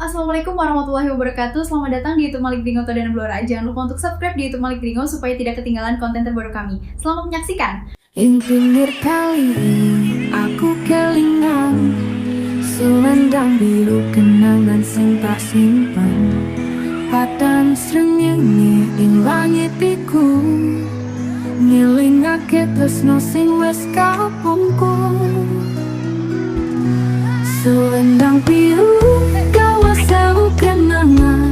Assalamualaikum warahmatullahi wabarakatuh. Selamat datang di YouTube Malik Dringo dan Blora. Jangan lupa untuk subscribe di YouTube Malik Dringo supaya tidak ketinggalan konten terbaru kami. Selamat menyaksikan. Ing pinggir kali aku kelingan selendang biru kenangan sing tak simpan padang srengenge ing langit iku ngelingake tresno sing wis kapungkur. Selendang biru gawa sewu kenangan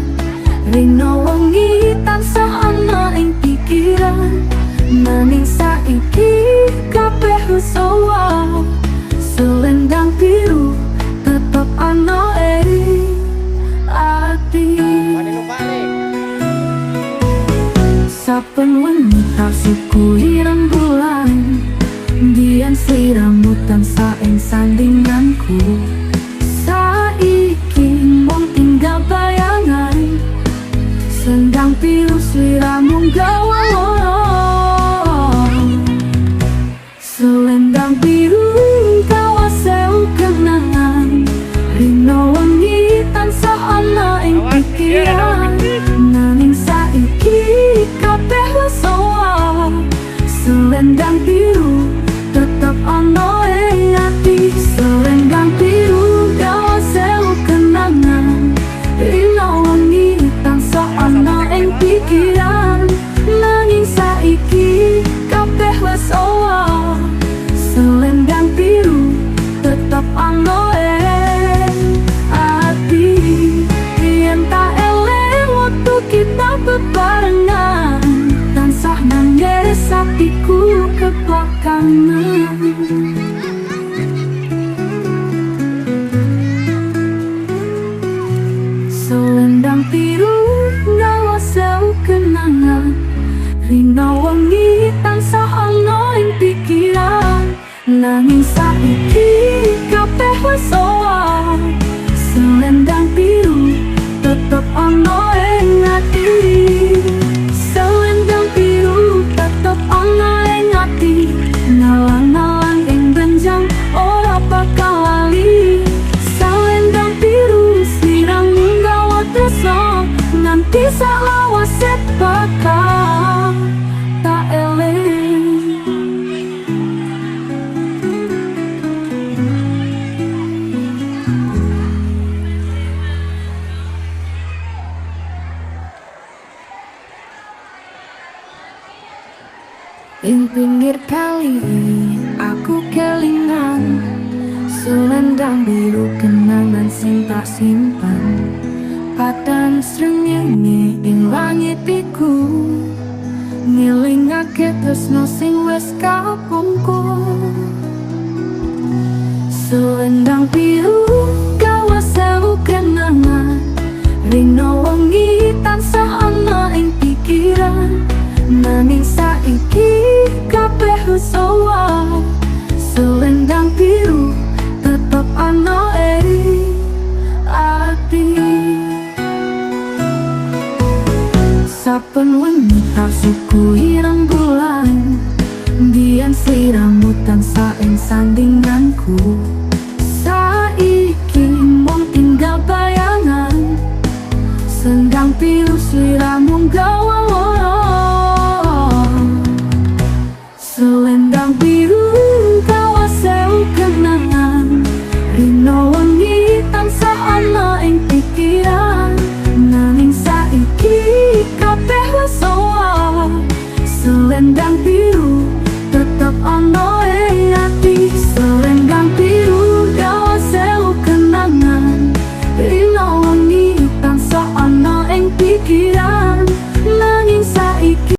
rino wengi tansah ana ing pikiran nanging saiki kabeh wis ora. Selendang biru tetep ana ing ati. Saben wengi tasuku ireng bulan biyen sliramu tansah ing sandinganku. Saiki mung tinggal bayangan selendang biru sliramu gawa lorong. Selendang biru gawa sewu kenangan rino wengi tansah ana ing pikiran nanging saiki kabeh wis ora. Selendang biru tetep ana ing ati. Selendang biru gawa sewu kenangan rino wengi tansah ana ing pikiran nanging saiki kabeh wis ora. Selendang biru tetep ana ing ati. Yen tak eling waktu kita bebarengan tansah nang hatiku kebelakangan. Selendang biru gawa sewu kenangan rino wengi tansah ana ing pikiran nanging saiki kabeh wis ora. Selendang biru tetep ana ing ati. Selendang biru tetep ana ing ati. Nalang-nalang ing benjang ora bakal lali. Selendang biru sliramu gawa tresno nganti salawase bakal tak eling. Ing pinggir kali aku kelingan selendang biru kenangan sing tak simpan padang srengenge ing langit iku ngelingake tresno sing wis kapungkur. Selendang biru gawa sewu kenangan rino wengi tansah ana ing pikiran nanging saiki kabeh wis ora. Selendang biru tetep ana ing ati. Saben wengi tasuku ireng bulan biyen sliramu tansah ing sandinganku. Saiki mung tinggal bayangan selendang biru sliramu gawa lorong. Selendang biru gawa sewu kenangan rino wengi tansah ana ing pikiran nanging saiki kabeh wis ora. Selendang biru tetep ana ing ati. Selendang biru gawa sewu kenangan rino wengi tansah ana ing pikiran